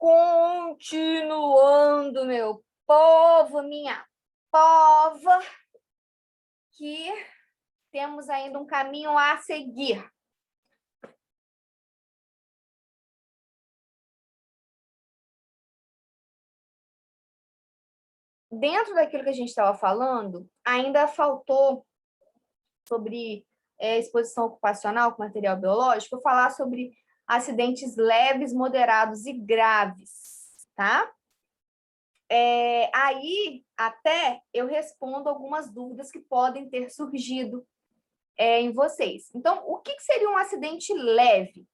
Continuando, meu povo, minha pova, que temos ainda um caminho a seguir. Dentro daquilo que a gente estava falando, ainda faltou sobre exposição ocupacional com material biológico, falar sobre acidentes leves, moderados e graves, tá? Aí, até eu respondo algumas dúvidas que podem ter surgido em vocês. Então, o que seria um acidente leve?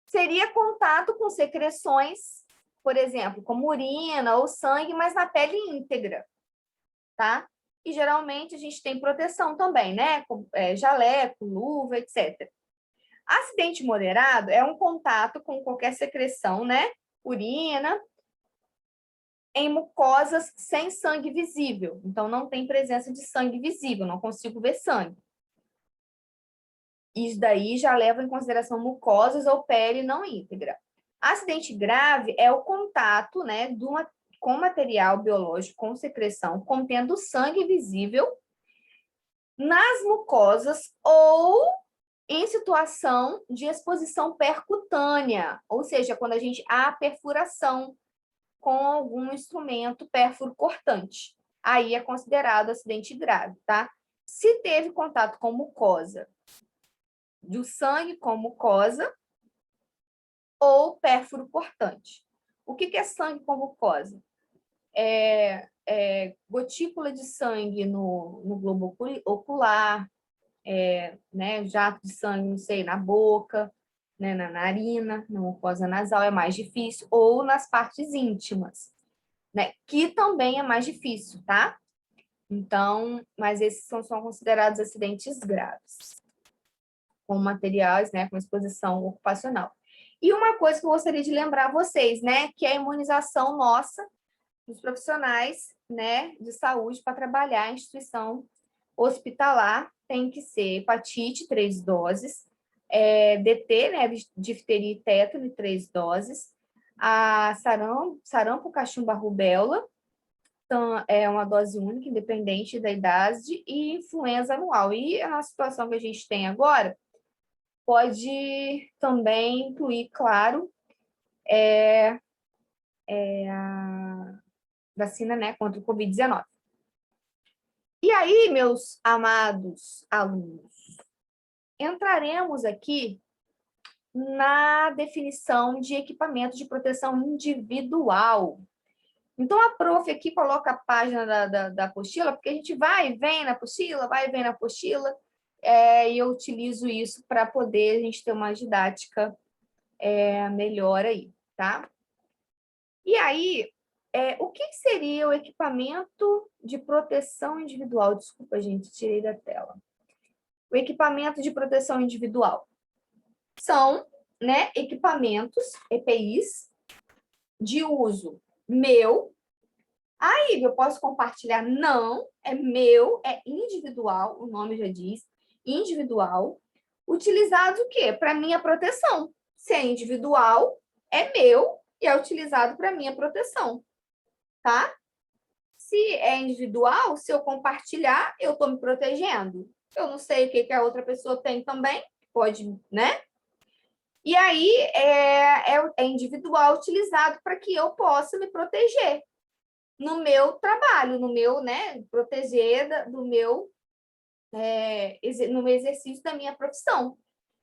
Seria contato com secreções, por exemplo, como urina ou sangue, mas na pele íntegra, tá? E geralmente a gente tem proteção também, né? Com jaleco, luva, etc. Acidente moderado é um contato com qualquer secreção, né? Urina, em mucosas sem sangue visível. Então, não tem presença de sangue visível, não consigo ver sangue. Isso daí já leva em consideração mucosas ou pele não íntegra. Acidente grave é o contato, né, com material biológico com secreção contendo sangue visível nas mucosas ou em situação de exposição percutânea, ou seja, quando há perfuração com algum instrumento pérfuro cortante. Aí é considerado acidente grave, tá? Se teve contato com mucosa, do sangue com mucosa ou pérfuro cortante. O que é sangue com mucosa? Gotícula de sangue no globo ocular, né, jato de sangue, não sei, na boca, né, na narina, na mucosa nasal é mais difícil, ou nas partes íntimas, né, que também é mais difícil, tá? Então, mas esses são considerados acidentes graves, com materiais, né, com exposição ocupacional. E uma coisa que eu gostaria de lembrar vocês, né, que é a imunização nossa, dos profissionais, né, de saúde para trabalhar em instituição hospitalar, tem que ser hepatite, 3 doses, DT, né, difteria e tétano, 3 doses, a sarampo, cachumba, rubéola, então, é uma dose única, independente da idade, e influenza anual. E a situação que a gente tem agora pode também incluir, claro, a vacina, né, contra o Covid-19. E aí, meus amados alunos, entraremos aqui na definição de equipamento de proteção individual. Então, a prof aqui coloca a página da apostila, porque a gente vai e vem na apostila, e eu utilizo isso para poder a gente ter uma didática melhor aí, tá? E aí, o que seria o equipamento de proteção individual? Desculpa, gente, tirei da tela. O equipamento de proteção individual são, né, equipamentos, EPIs, de uso meu. Aí, eu posso compartilhar? Não, é meu, é individual, o nome já diz, individual. Utilizado o quê? Para minha proteção. Se é individual, é meu e é utilizado para minha proteção, tá? Se é individual, se eu compartilhar, eu estou me protegendo. Eu não sei o que a outra pessoa tem também, pode, né? E aí, é individual utilizado para que eu possa me proteger no meu trabalho, no meu, né, proteger do meu, no meu exercício da minha profissão.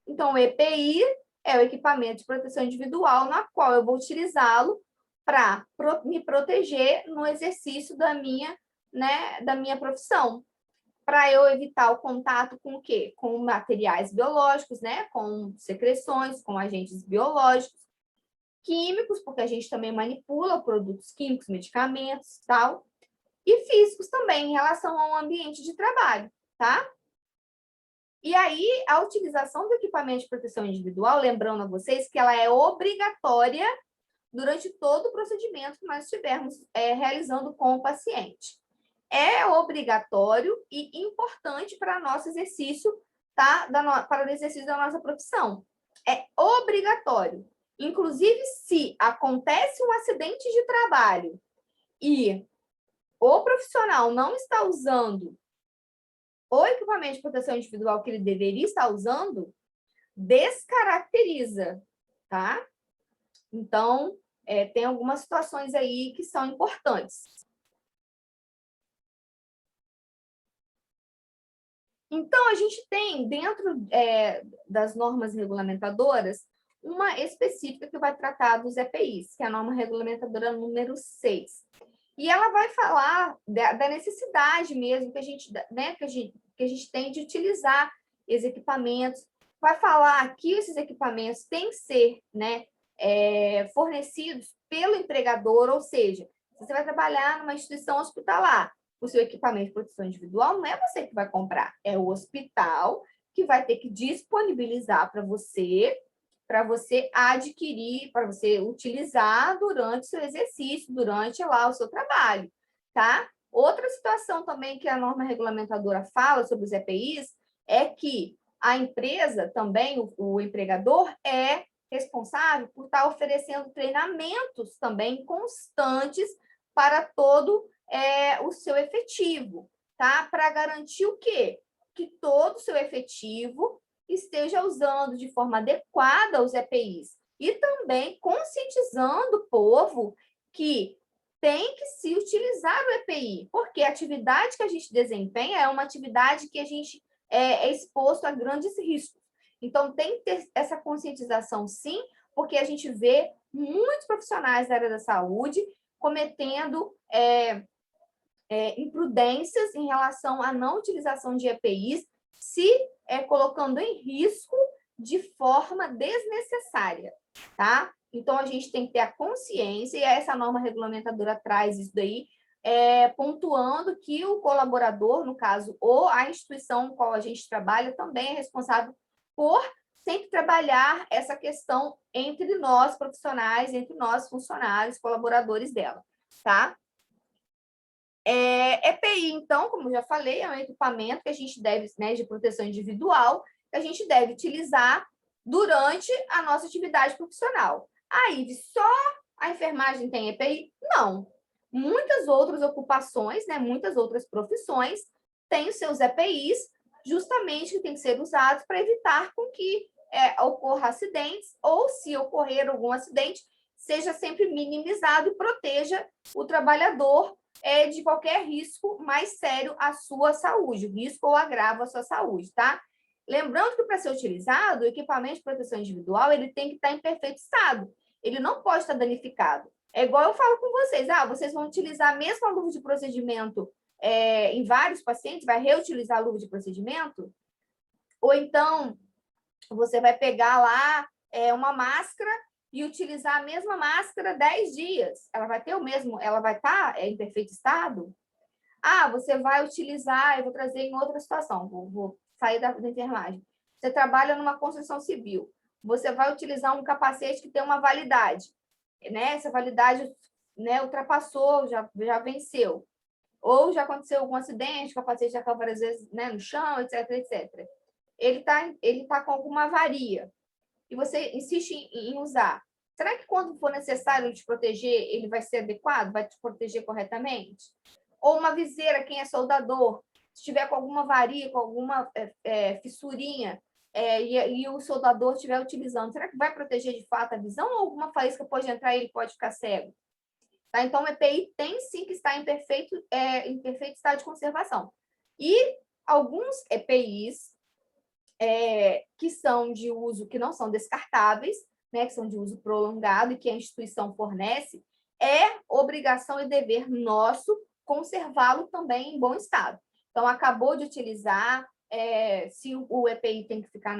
Então, o EPI é o equipamento de proteção individual, na qual eu vou utilizá-lo para me proteger no exercício da minha, né, da minha profissão. Para eu evitar o contato com o quê? Com materiais biológicos, né, com secreções, com agentes biológicos, químicos, porque a gente também manipula produtos químicos, medicamentos e tal, e físicos também, em relação ao ambiente de trabalho, tá? E aí, a utilização do equipamento de proteção individual, lembrando a vocês que ela é obrigatória durante todo o procedimento que nós estivermos realizando com o paciente. É obrigatório e importante para nosso exercício, tá? Para o exercício da nossa profissão. É obrigatório. Inclusive, se acontece um acidente de trabalho e o profissional não está usando o equipamento de proteção individual que ele deveria estar usando, descaracteriza, tá? Então, tem algumas situações aí que são importantes. Então, a gente tem, dentro das normas regulamentadoras, uma específica que vai tratar dos EPIs, que é a norma regulamentadora número 6. E ela vai falar da necessidade mesmo que a gente, né, que a gente tem de utilizar esses equipamentos. Vai falar que esses equipamentos têm que ser, né, fornecidos pelo empregador, ou seja, se você vai trabalhar numa instituição hospitalar, o seu equipamento de proteção individual não é você que vai comprar, é o hospital que vai ter que disponibilizar para você adquirir, para você utilizar durante o seu exercício, durante lá o seu trabalho, tá? Outra situação também que a norma regulamentadora fala sobre os EPIs é que a empresa também, o empregador, é responsável por estar oferecendo treinamentos também constantes para todo o seu efetivo, tá? Para garantir o quê? Que todo o seu efetivo esteja usando de forma adequada os EPIs e também conscientizando o povo que tem que se utilizar o EPI, porque a atividade que a gente desempenha é uma atividade que a gente é exposto a grandes riscos. Então, tem que ter essa conscientização, sim, porque a gente vê muitos profissionais da área da saúde cometendo imprudências em relação à não utilização de EPIs, se colocando em risco de forma desnecessária, tá? Então, a gente tem que ter a consciência, e essa norma regulamentadora traz isso daí, pontuando que o colaborador, no caso, ou a instituição com qual a gente trabalha, também é responsável por sempre trabalhar essa questão entre nós profissionais, entre nós funcionários, colaboradores dela, tá? EPI, então, como eu já falei, é um equipamento que a gente deve, né, de proteção individual, que a gente deve utilizar durante a nossa atividade profissional. Aí, só a enfermagem tem EPI? Não. Muitas outras ocupações, né, muitas outras profissões têm os seus EPIs, justamente que têm que ser usados para evitar com que ocorra acidentes, ou se ocorrer algum acidente, seja sempre minimizado e proteja o trabalhador de qualquer risco mais sério à sua saúde, risco ou agravo à sua saúde, tá? Lembrando que para ser utilizado, o equipamento de proteção individual, ele tem que estar em perfeito estado. Ele não pode estar danificado. É igual eu falo com vocês, vocês vão utilizar a mesma luva de procedimento em vários pacientes, vai reutilizar a luva de procedimento? Ou então, você vai pegar lá uma máscara e utilizar a mesma máscara 10 dias. Ela vai ter o mesmo, ela vai estar em perfeito estado? Você vai utilizar, eu vou trazer em outra situação, vou sair da enfermagem. Você trabalha numa construção civil, você vai utilizar um capacete que tem uma validade, né? Essa validade, né, ultrapassou, já venceu. Ou já aconteceu algum acidente, o capacete já caiu várias vezes, né, no chão, etc, etc. Ele tá com alguma avaria e você insiste em usar. Será que quando for necessário te proteger, ele vai ser adequado? Vai te proteger corretamente? Ou uma viseira, quem é soldador, se estiver com alguma avaria, com alguma fissurinha, e o soldador estiver utilizando, será que vai proteger de fato a visão ou alguma faísca pode entrar e ele pode ficar cego? Tá? Então, o EPI tem sim que estar em perfeito estado de conservação. E alguns EPIs que são de uso, que não são descartáveis, né, que são de uso prolongado e que a instituição fornece, é obrigação e dever nosso conservá-lo também em bom estado. Então, acabou de utilizar, se o EPI tem que ficar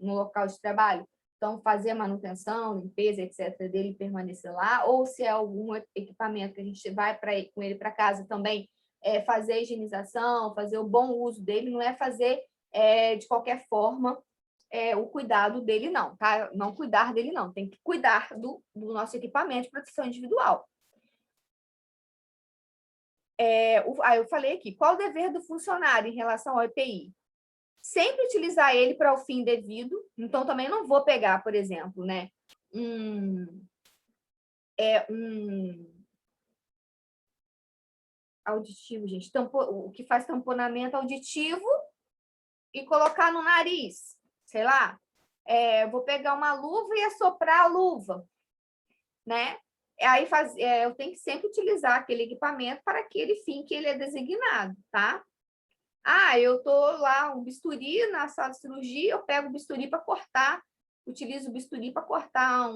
no local de trabalho, então fazer a manutenção, limpeza, etc., dele permanecer lá, ou se é algum equipamento que a gente vai com ele para casa também, fazer a higienização, fazer o bom uso dele, não é fazer de qualquer forma o cuidado dele não, tá? Não cuidar dele não, tem que cuidar do nosso equipamento de proteção individual. Eu falei aqui, qual o dever do funcionário em relação ao EPI? Sempre utilizar ele para o fim devido, então também não vou pegar, por exemplo, né, um auditivo, gente, o que faz tamponamento auditivo e colocar no nariz, sei lá. Vou pegar uma luva e assoprar a luva, né? Aí eu tenho que sempre utilizar aquele equipamento para aquele fim que ele é designado, tá? Eu tô lá, um bisturi na sala de cirurgia, eu pego o bisturi para cortar, utilizo o bisturi para cortar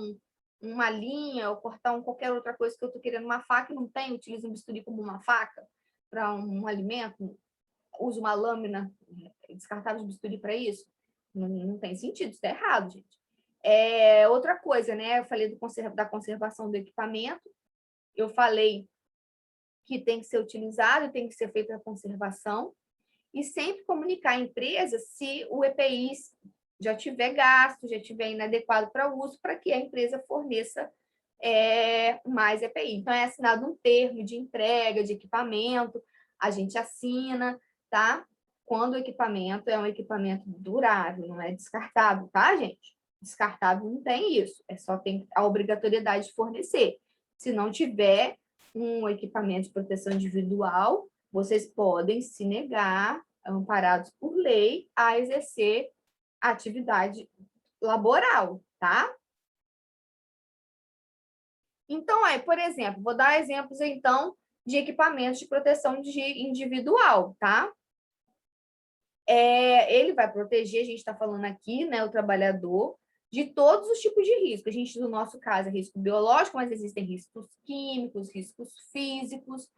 uma linha ou cortar qualquer outra coisa que eu tô querendo, uma faca, não tem, utilizo um bisturi como uma faca para um alimento, uso uma lâmina descartável de bisturi para isso. Não tem sentido, isso está errado, gente. Outra coisa, né? Eu falei da conservação do equipamento, eu falei que tem que ser utilizado, tem que ser feita a conservação, e sempre comunicar à empresa se o EPI já tiver gasto, já tiver inadequado para uso, para que a empresa forneça mais EPI. Então, é assinado um termo de entrega de equipamento, a gente assina, tá? Quando o equipamento é um equipamento durável, não é descartável, tá, gente? Descartável não tem isso, só tem a obrigatoriedade de fornecer. Se não tiver um equipamento de proteção individual, vocês podem se negar, amparados por lei, a exercer atividade laboral, tá? Então, por exemplo, vou dar exemplos, então, de equipamentos de proteção individual, tá? Ele vai proteger, a gente está falando aqui, né, o trabalhador, de todos os tipos de risco. A gente, no nosso caso, é risco biológico, mas existem riscos químicos, riscos físicos,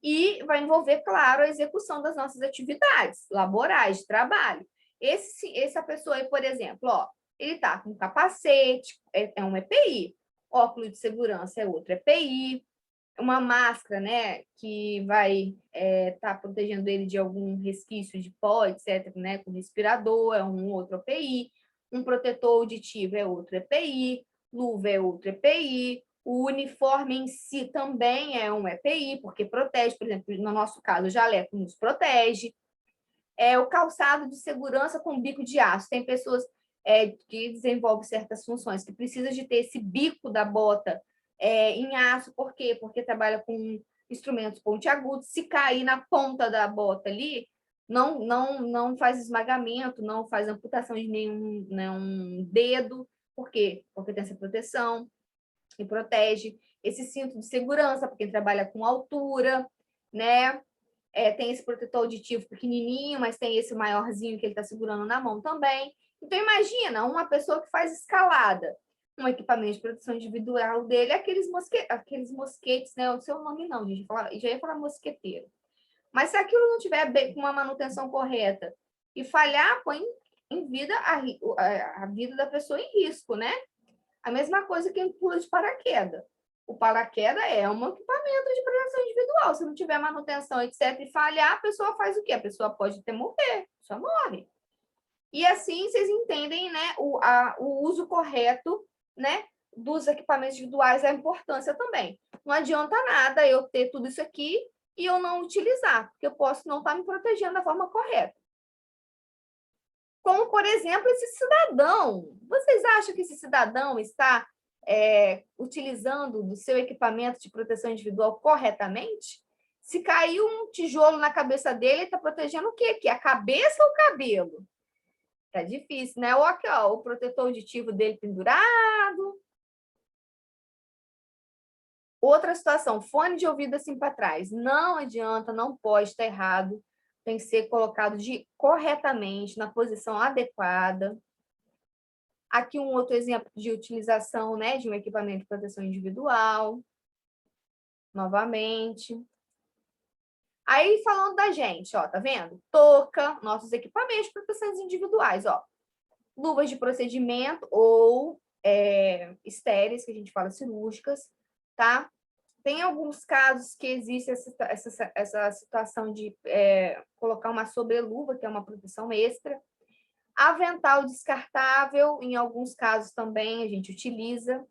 e vai envolver, claro, a execução das nossas atividades laborais, de trabalho. Essa pessoa aí, por exemplo, ele está com capacete, é um EPI, óculos de segurança é outro EPI, uma máscara, né, que vai estar protegendo ele de algum resquício de pó, etc., né, com respirador, é um outro EPI, um protetor auditivo é outro EPI, luva é outro EPI, o uniforme em si também é um EPI, porque protege, por exemplo, no nosso caso, o jaleco nos protege. O calçado de segurança com bico de aço. Tem pessoas que desenvolvem certas funções que precisam de ter esse bico da bota em aço. Por quê? Porque trabalha com instrumentos pontiagudos. Se cair na ponta da bota ali, não faz esmagamento, não faz amputação de nenhum dedo. Por quê? Porque tem essa proteção e protege. Esse cinto de segurança, para quem trabalha com altura, né? Tem esse protetor auditivo pequenininho, mas tem esse maiorzinho que ele está segurando na mão também. Então, imagina uma pessoa que faz escalada, um equipamento de proteção individual dele, aqueles mosquetes, né? O seu nome não, gente, já ia falar mosqueteiro. Mas se aquilo não tiver com uma manutenção correta e falhar, põe em vida a vida da pessoa em risco, né? A mesma coisa que pula de paraquedas. O paraquedas é um equipamento de proteção individual. Se não tiver manutenção, etc., e falhar, a pessoa faz o quê? A pessoa pode até morrer, só morre. E assim vocês entendem, né, o uso correto, né, dos equipamentos individuais, a importância também. Não adianta nada eu ter tudo isso aqui e eu não utilizar, porque eu posso não estar me protegendo da forma correta. Como, por exemplo, esse cidadão. Vocês acham que esse cidadão está utilizando do seu equipamento de proteção individual corretamente? Se caiu um tijolo na cabeça dele, ele está protegendo o quê? Que a cabeça ou o cabelo? Tá difícil, né? Ou aqui, o protetor auditivo dele pendurado. Outra situação, fone de ouvido assim para trás. Não adianta, não pode, está errado. Tem que ser colocado corretamente, na posição adequada. Aqui um outro exemplo de utilização, né, de um equipamento de proteção individual. Novamente. Aí, falando da gente, tá vendo? Touca, nossos equipamentos de proteção individuais, luvas de procedimento ou estéreis, que a gente fala cirúrgicas, tá? Tem alguns casos que existe essa situação de colocar uma sobreluva, que é uma proteção extra. Avental descartável, em alguns casos também a gente utiliza.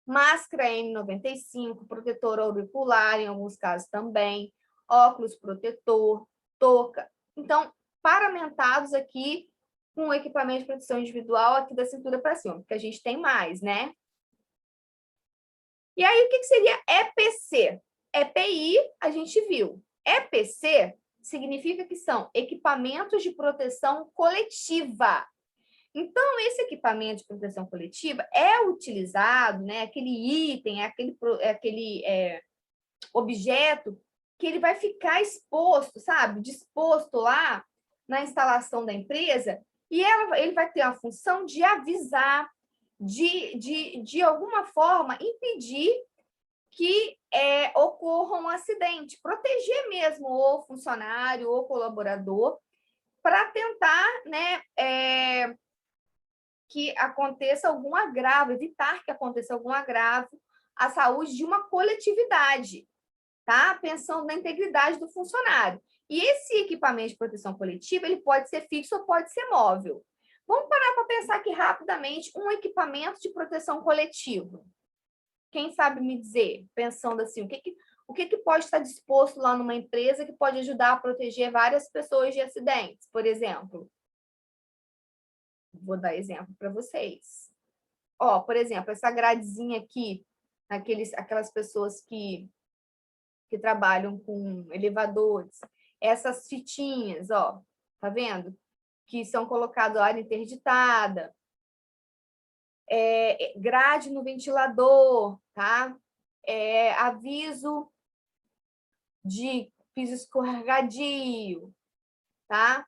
Máscara N95, protetor auricular, em alguns casos também. Óculos protetor, touca. Então, paramentados aqui com equipamento de proteção individual aqui da cintura para cima, porque a gente tem mais, né? E aí, o que seria EPC? EPI, a gente viu. EPC significa que são equipamentos de proteção coletiva. Então, esse equipamento de proteção coletiva é utilizado, né? Aquele item, aquele objeto que ele vai ficar exposto, sabe? Disposto lá na instalação da empresa e ele vai ter a função de avisar, de alguma forma, impedir que ocorra um acidente, proteger mesmo o funcionário ou colaborador para tentar, né, que aconteça algum agravo, evitar que aconteça algum agravo à saúde de uma coletividade, tá? Pensando na integridade do funcionário. E esse equipamento de proteção coletiva, ele pode ser fixo ou pode ser móvel. Vamos parar para pensar aqui rapidamente um equipamento de proteção coletiva. Quem sabe me dizer, pensando assim, o que pode estar disposto lá numa empresa que pode ajudar a proteger várias pessoas de acidentes, por exemplo? Vou dar exemplo para vocês. Ó, por exemplo, essa gradezinha aqui, aquelas pessoas que trabalham com elevadores, essas fitinhas, ó, tá vendo? Que são colocadas área interditada, grade no ventilador, tá? Aviso de piso escorregadio, tá?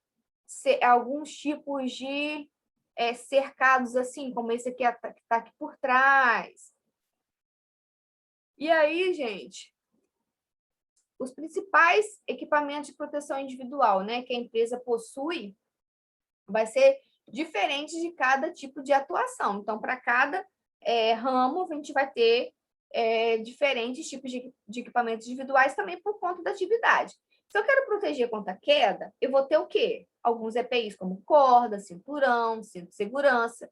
Alguns tipos de cercados assim, como esse aqui que está aqui por trás. E aí, gente, os principais equipamentos de proteção individual, né, que a empresa possui, vai ser diferente de cada tipo de atuação. Então, para cada ramo, a gente vai ter diferentes tipos de equipamentos individuais também por conta da atividade. Se eu quero proteger contra a queda, eu vou ter o quê? Alguns EPIs, como corda, cinturão, cinto de segurança.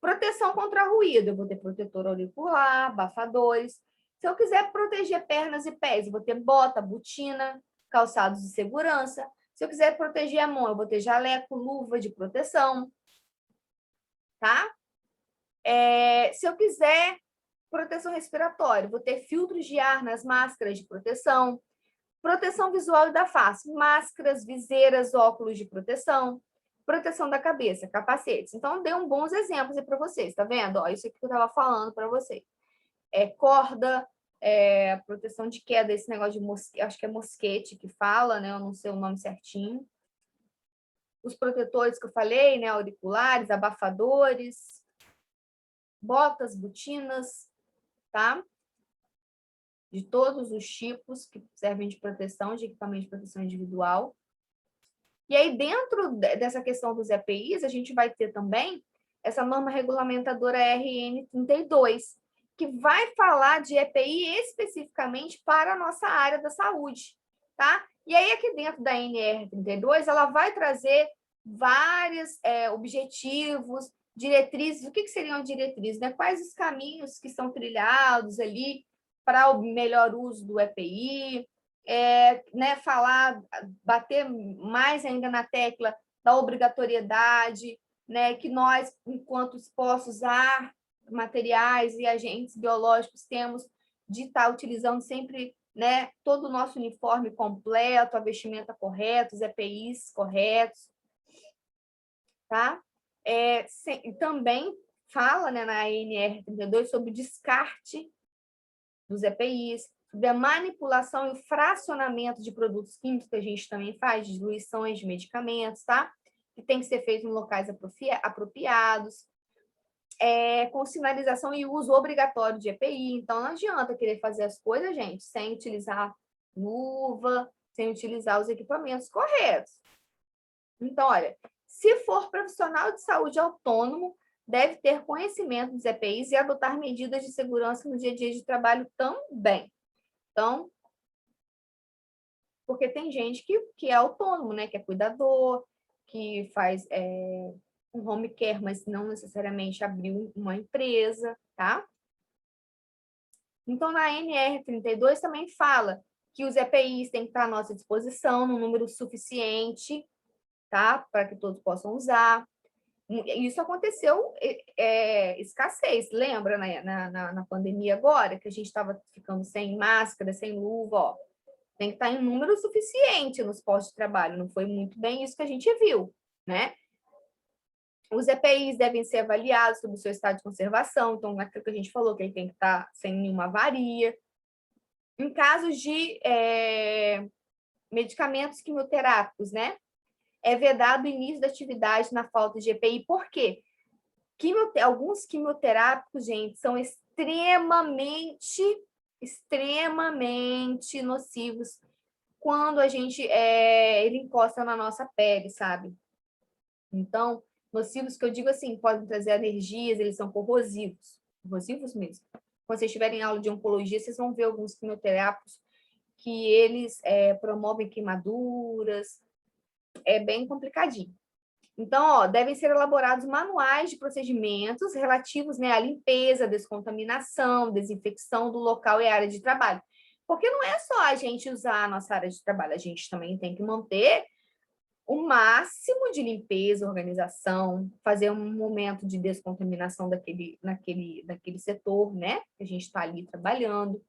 Proteção contra ruído, eu vou ter protetor auricular, abafadores. Se eu quiser proteger pernas e pés, eu vou ter bota, botina, calçados de segurança. Se eu quiser proteger a mão, eu vou ter jaleco, luva de proteção, tá? Se eu quiser proteção respiratória, vou ter filtros de ar nas máscaras de proteção. Proteção visual e da face, máscaras, viseiras, óculos de proteção. Proteção da cabeça, capacetes. Então, dei bons exemplos aí para vocês, tá vendo? Ó, isso aqui que eu estava falando para vocês. Corda, proteção de queda, esse negócio de mosquete, acho que é mosquete que fala, né? Eu não sei o nome certinho. Os protetores que eu falei, né? Auriculares, abafadores, botas, botinas, tá? De todos os tipos que servem de proteção, de equipamento de proteção individual. E aí, dentro dessa questão dos EPIs, a gente vai ter também essa norma regulamentadora RN 32, que vai falar de EPI especificamente para a nossa área da saúde, tá? E aí, aqui dentro da NR 32, ela vai trazer vários objetivos, diretrizes. O que seriam diretrizes, né? Quais os caminhos que são trilhados ali para o melhor uso do EPI, né, bater mais ainda na tecla da obrigatoriedade, né, que nós, enquanto postos a materiais e agentes biológicos, temos de estar utilizando sempre, né, todo o nosso uniforme completo, a vestimenta correta, os EPIs corretos, tá? Também fala, né, na ANR 32 sobre o descarte dos EPIs, sobre a manipulação e fracionamento de produtos químicos, que a gente também faz, diluições de medicamentos, tá? Que tem que ser feito em locais apropriados, com sinalização e uso obrigatório de EPI. Então, não adianta querer fazer as coisas, gente, sem utilizar luva, sem utilizar os equipamentos corretos. Então, olha, se for profissional de saúde autônomo, deve ter conhecimento dos EPIs e adotar medidas de segurança no dia a dia de trabalho também. Então, porque tem gente que é autônomo, né? Que é cuidador, que faz um home care, mas não necessariamente abriu uma empresa, tá? Então, na NR 32 também fala que os EPIs têm que estar à nossa disposição no número suficiente, tá? Para que todos possam usar. Isso aconteceu, escassez, lembra, né? Na pandemia agora, que a gente estava ficando sem máscara, sem luva, ó. Tem que estar em número suficiente nos postos de trabalho. Não foi muito bem isso que a gente viu, né? Os EPIs devem ser avaliados sobre o seu estado de conservação. Então, naquilo que a gente falou, que ele tem que estar sem nenhuma avaria. Em casos de medicamentos quimioterápicos, né? É vedado o início da atividade na falta de EPI. Por quê? Alguns quimioterápicos, gente, são extremamente nocivos quando ele encosta na nossa pele, sabe? Então, nocivos que eu digo assim, podem trazer alergias, eles são corrosivos mesmo. Quando vocês estiverem em aula de oncologia, vocês vão ver alguns quimioterápicos que eles promovem queimaduras, é bem complicadinho. Então, ó, devem ser elaborados manuais de procedimentos relativos, né, à limpeza, descontaminação, desinfecção do local e área de trabalho. Porque não é só a gente usar a nossa área de trabalho, a gente também tem que manter o máximo de limpeza, organização, fazer um momento de descontaminação daquele setor, né, que a gente está ali trabalhando.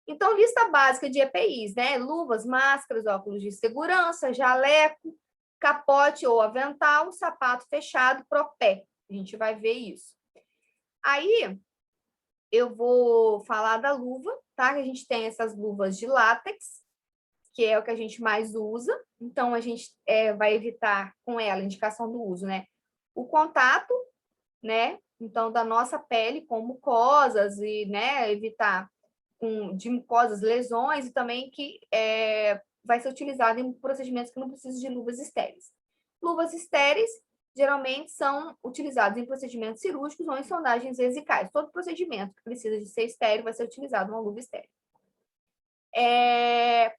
Então, lista básica de EPIs, né? Luvas, máscaras, óculos de segurança, jaleco, capote ou avental, sapato fechado, propé. A gente vai ver isso. Aí, eu vou falar da luva, tá? A gente tem essas luvas de látex, que é o que a gente mais usa. Então, a gente vai evitar com ela, indicação do uso, né? O contato, né? Então, da nossa pele com mucosas e, né, evitar de mucosas, lesões, e também que vai ser utilizado em procedimentos que não precisam de luvas estéreis. Luvas estéreis geralmente são utilizadas em procedimentos cirúrgicos ou em sondagens vesicais. Todo procedimento que precisa de ser estéril vai ser utilizado uma luva estéril.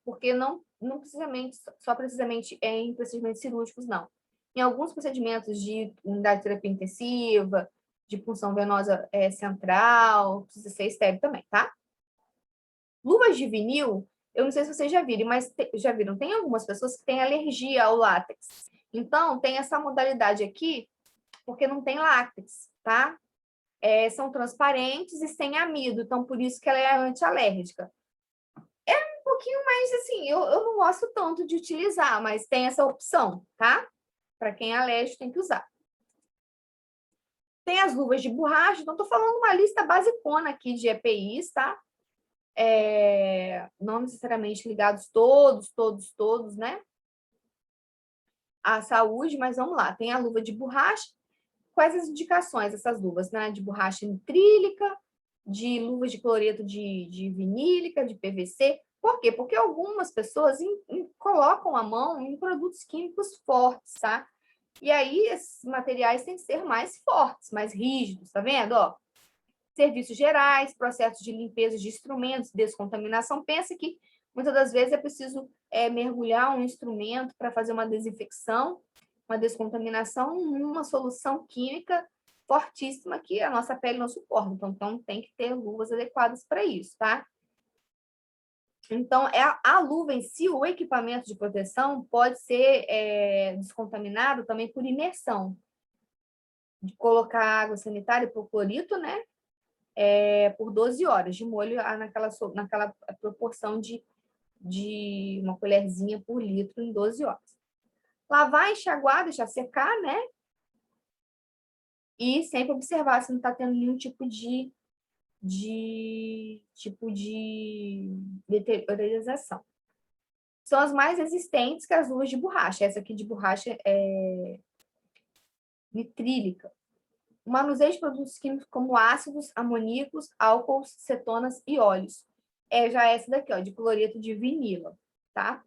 Porque não precisamente, só precisamente em procedimentos cirúrgicos, não. Em alguns procedimentos de unidade de terapia intensiva, de punção venosa central, precisa ser estéril também, tá? Luvas de vinil, eu não sei se vocês já viram, mas já viram, tem algumas pessoas que têm alergia ao látex. Então, tem essa modalidade aqui, porque não tem látex, tá? São transparentes e sem amido, então por isso que ela é antialérgica. É um pouquinho mais assim, eu não gosto tanto de utilizar, mas tem essa opção, tá? Para quem é alérgico, tem que usar. Tem as luvas de borracha, então estou falando uma lista basicona aqui de EPIs, tá? Não necessariamente ligados todos, né? À saúde, mas vamos lá. Tem a luva de borracha. Quais as indicações dessas luvas, né? De borracha nitrílica, de luvas de cloreto de vinílica, de PVC. Por quê? Porque algumas pessoas colocam a mão em produtos químicos fortes, tá? E aí, esses materiais têm que ser mais fortes, mais rígidos, tá vendo? Ó, serviços gerais, processos de limpeza de instrumentos, descontaminação. Pensa que muitas das vezes é preciso mergulhar um instrumento para fazer uma desinfecção, uma descontaminação, numa solução química fortíssima que a nossa pele não suporta. Então tem que ter luvas adequadas para isso, tá? Então, a luva em si, o equipamento de proteção, pode ser descontaminado também por imersão. De colocar água sanitária por clorito, né? Por 12 horas de molho naquela proporção de uma colherzinha por litro em 12 horas. Lavar, enxaguar, deixar secar, né? E sempre observar se não está tendo nenhum tipo de deteriorização. São as mais resistentes que as luvas de borracha. Essa aqui de borracha é nitrílica. O manuseio de produtos químicos como ácidos, amoníacos, álcools, cetonas e óleos. Já essa daqui, ó, de cloreto de vinila, tá?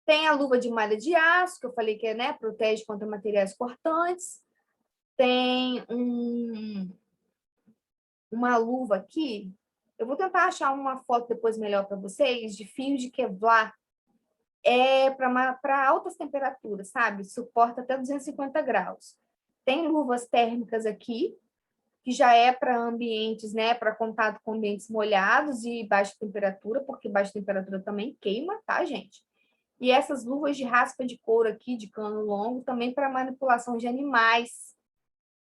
Tem a luva de malha de aço, que eu falei que né, protege contra materiais cortantes. Tem uma luva aqui. Eu vou tentar achar uma foto depois melhor para vocês, de fio de Kevlar. Para altas temperaturas, sabe? Suporta até 250 graus. Tem luvas térmicas aqui, que já é para ambientes, né? Para contato com ambientes molhados e baixa temperatura, porque baixa temperatura também queima, tá, gente? E essas luvas de raspa de couro aqui, de cano longo, também para manipulação de animais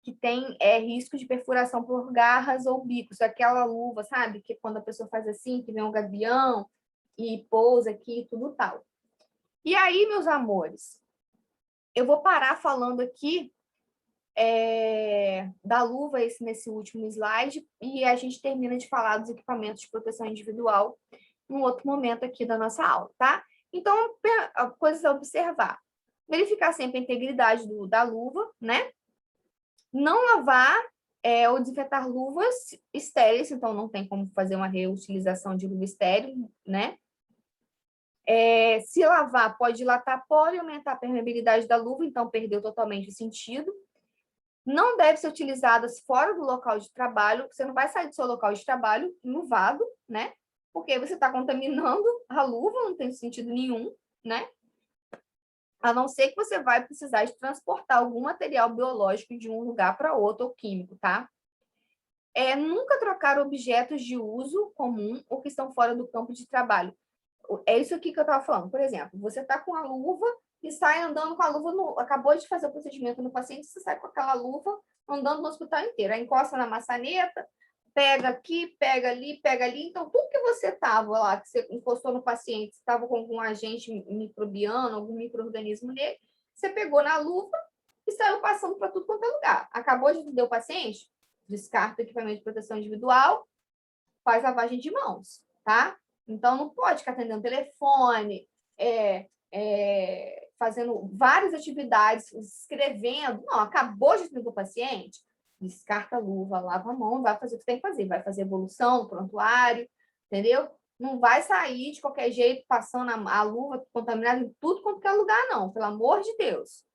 que tem risco de perfuração por garras ou bicos. Aquela luva, sabe? Que quando a pessoa faz assim, que vem um gavião e pousa aqui, tudo tal. E aí, meus amores, eu vou parar falando aqui da luva nesse último slide e a gente termina de falar dos equipamentos de proteção individual num outro momento aqui da nossa aula, tá? Então, coisas a observar. Verificar sempre a integridade da luva, né? Não lavar ou desinfetar luvas estéreis, então não tem como fazer uma reutilização de luva estéril, né? Se lavar, pode dilatar pó e aumentar a permeabilidade da luva, então perdeu totalmente o sentido. Não deve ser utilizadas fora do local de trabalho, você não vai sair do seu local de trabalho enluvado, né? Porque você está contaminando a luva, não tem sentido nenhum, né? A não ser que você vai precisar de transportar algum material biológico de um lugar para outro, ou químico, tá? Nunca trocar objetos de uso comum ou que estão fora do campo de trabalho. É isso aqui que eu estava falando. Por exemplo, você está com a luva e sai andando com a luva, acabou de fazer o procedimento no paciente, você sai com aquela luva andando no hospital inteiro. Aí encosta na maçaneta, pega aqui, pega ali. Então, tudo que você estava lá, que você encostou no paciente, estava com algum agente microbiano, algum micro-organismo nele, você pegou na luva e saiu passando para tudo quanto é lugar. Acabou de atender o paciente? Descarta o equipamento de proteção individual, faz lavagem de mãos, tá? Então, não pode ficar atendendo telefone, fazendo várias atividades, escrevendo. Não, acabou de atender o paciente, descarta a luva, lava a mão, vai fazer o que tem que fazer. Vai fazer evolução, prontuário, entendeu? Não vai sair de qualquer jeito passando a luva contaminada em tudo quanto é lugar, não. Pelo amor de Deus.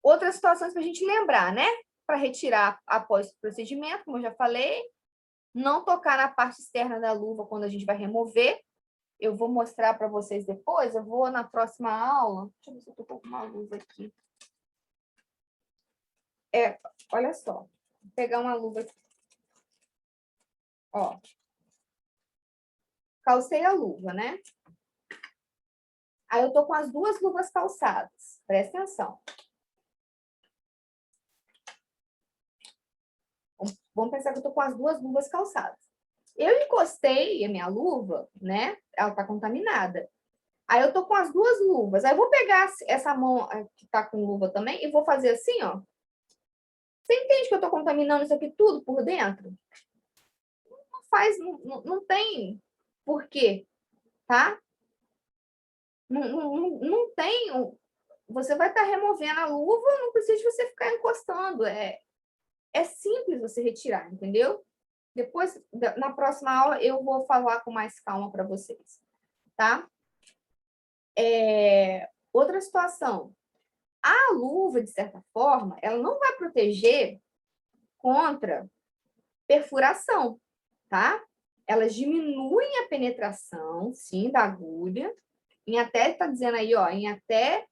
Outras situações para a gente lembrar, né? Para retirar após o procedimento, como eu já falei, não tocar na parte externa da luva quando a gente vai remover. Eu vou mostrar para vocês depois, eu vou na próxima aula. Deixa eu ver se eu estou com uma luva aqui. Olha só. Vou pegar uma luva aqui. Ó. Calcei a luva, né? Aí eu tô com as duas luvas calçadas. Presta atenção. Vamos pensar que eu tô com as duas luvas calçadas. Eu encostei a minha luva, né? Ela tá contaminada. Aí eu tô com as duas luvas. Aí eu vou pegar essa mão que tá com luva também e vou fazer assim, ó. Você entende que eu tô contaminando isso aqui tudo por dentro? Não faz, não tem porquê, tá? Não tem. Você vai estar removendo a luva, não precisa de você ficar encostando. É simples você retirar, entendeu? Depois, na próxima aula, eu vou falar com mais calma para vocês, tá? Outra situação. A luva, de certa forma, ela não vai proteger contra perfuração, tá? Elas diminuem a penetração, sim, da agulha, em até, tá dizendo aí, ó, em até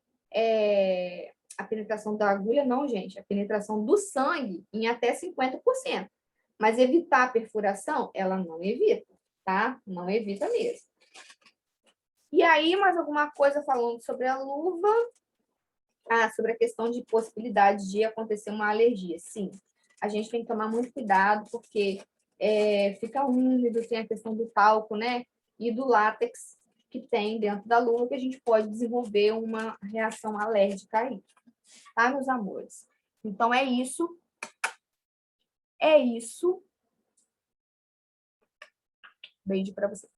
a penetração da agulha, não, gente, a penetração do sangue em até 50%. Mas evitar a perfuração, ela não evita, tá? Não evita mesmo. E aí, mais alguma coisa falando sobre a luva? Sobre a questão de possibilidade de acontecer uma alergia. Sim, a gente tem que tomar muito cuidado, porque fica úmido, tem a questão do talco, né? E do látex que tem dentro da luva, que a gente pode desenvolver uma reação alérgica aí. Tá, meus amores? Então, é isso. É isso. Beijo para vocês.